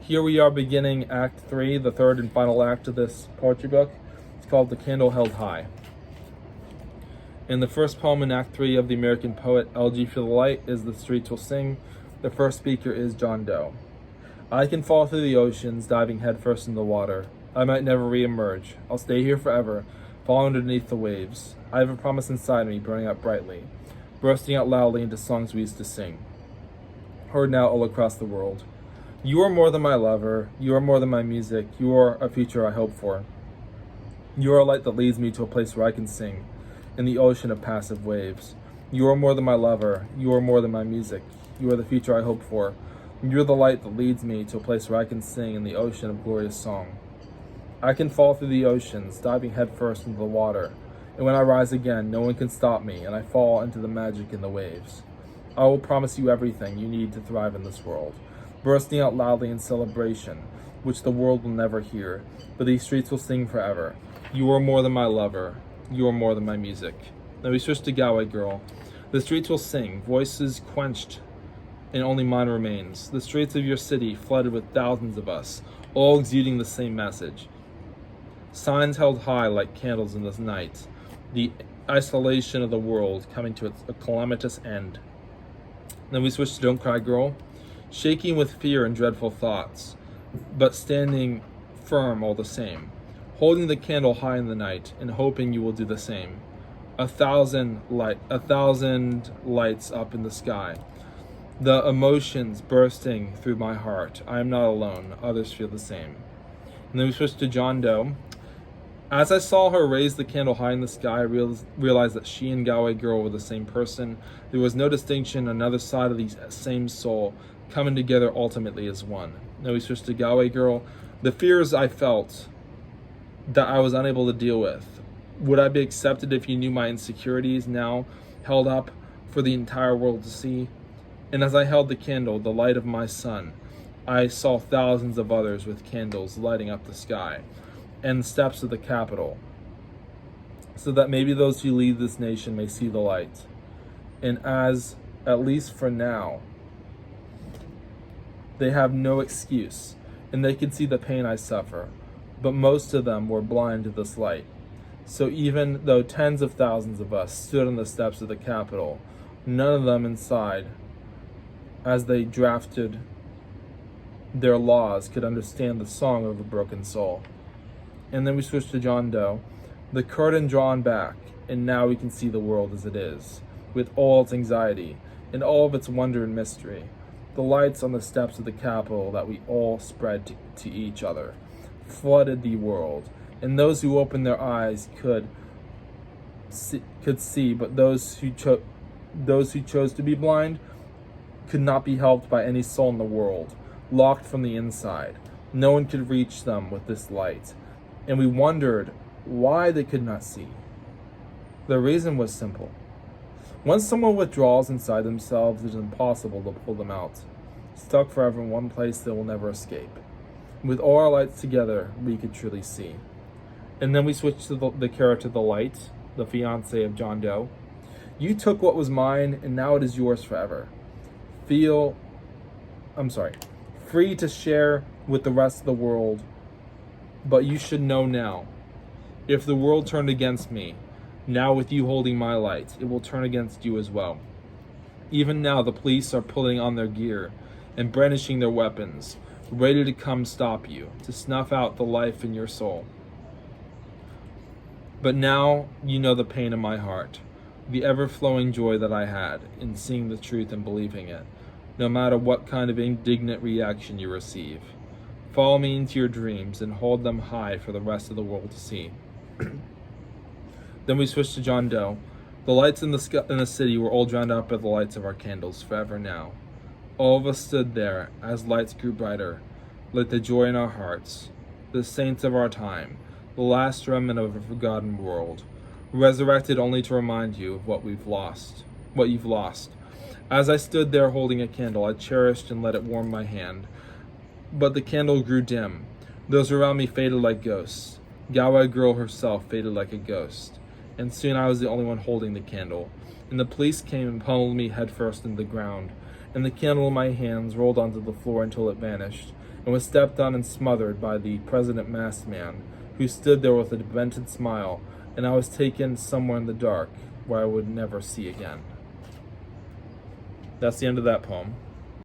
here we are beginning Act 3, the third and final act of this poetry book. It's called The Candle Held High. And the first poem in Act 3 of the American poet Elegy for the Light is The Streets Will Sing. The first speaker is John Doe. I can fall through the oceans, diving headfirst in the water. I might never re-emerge. I'll stay here forever, fall underneath the waves. I have a promise inside me, burning up brightly, bursting out loudly into songs we used to sing, heard now all across the world. You are more than my lover, you are more than my music, you are a future I hope for. You are a light that leads me to a place where I can sing, in the ocean of passive waves. You are more than my lover, you are more than my music, you are the future I hope for. You are the light that leads me to a place where I can sing in the ocean of glorious song. I can fall through the oceans, diving headfirst into the water, and when I rise again, no one can stop me, and I fall into the magic in the waves. I will promise you everything you need to thrive in this world, bursting out loudly in celebration, which the world will never hear, but these streets will sing forever. You are more than my lover, you are more than my music. Now we switch to Galway Girl. The streets will sing, voices quenched, and only mine remains. The streets of your city flooded with thousands of us, all exuding the same message. Signs held high like candles in this night, the isolation of the world coming to a calamitous end. Then we switch to Don't Cry Girl. Shaking with fear and dreadful thoughts, but standing firm all the same, holding the candle high in the night and hoping you will do the same. A thousand lights up in the sky, the emotions bursting through my heart. I am not alone, others feel the same. And then we switch to John Doe. As I saw her raise the candle high in the sky, I realized that she and Galway Girl were the same person. There was no distinction, another side of the same soul, coming together ultimately as one. Now we switch to Galway Girl. The fears I felt that I was unable to deal with. Would I be accepted if you knew my insecurities now held up for the entire world to see? And as I held the candle, the light of my sun, I saw thousands of others with candles lighting up the sky and the steps of the Capitol, so that maybe those who lead this nation may see the light. And as, at least for now, they have no excuse, and they can see the pain I suffer, but most of them were blind to this light. So even though tens of thousands of us stood on the steps of the Capitol, none of them inside, as they drafted their laws, could understand the song of a broken soul. And then we switch to John Doe. The curtain drawn back, and now we can see the world as it is, with all its anxiety, and all of its wonder and mystery. The lights on the steps of the Capitol that we all spread to each other flooded the world, and those who opened their eyes could see, but those who chose to be blind could not be helped by any soul in the world, locked from the inside. No one could reach them with this light, and we wondered why they could not see. The reason was simple. Once someone withdraws inside themselves, it is impossible to pull them out. Stuck forever in one place, they will never escape. With all our lights together, we could truly see. And then we switch to the character, the light, the fiance of John Doe. You took what was mine, and now it is yours forever. Free to share with the rest of the world. But you should know now, if the world turned against me, now with you holding my light, it will turn against you as well. Even now the police are pulling on their gear and brandishing their weapons, ready to come stop you, to snuff out the life in your soul. But now you know the pain in my heart, the ever-flowing joy that I had in seeing the truth and believing it, no matter what kind of indignant reaction you receive. Follow me into your dreams and hold them high for the rest of the world to see. Then we switch to John Doe. The lights in the city were all drowned out by the lights of our candles forever now. All of us stood there as lights grew brighter, like the joy in our hearts, the saints of our time, the last remnant of a forgotten world, resurrected only to remind you of what you've lost. As I stood there holding a candle, I cherished and let it warm my hand. But the candle grew dim. Those around me faded like ghosts. Galway Girl herself faded like a ghost. And soon I was the only one holding the candle. And the police came and pummeled me headfirst into the ground. and the candle in my hands rolled onto the floor until it vanished, and was stepped on and smothered by the President Masked Man, who stood there with a demented smile, and I was taken somewhere in the dark, where I would never see again. That's the end of that poem.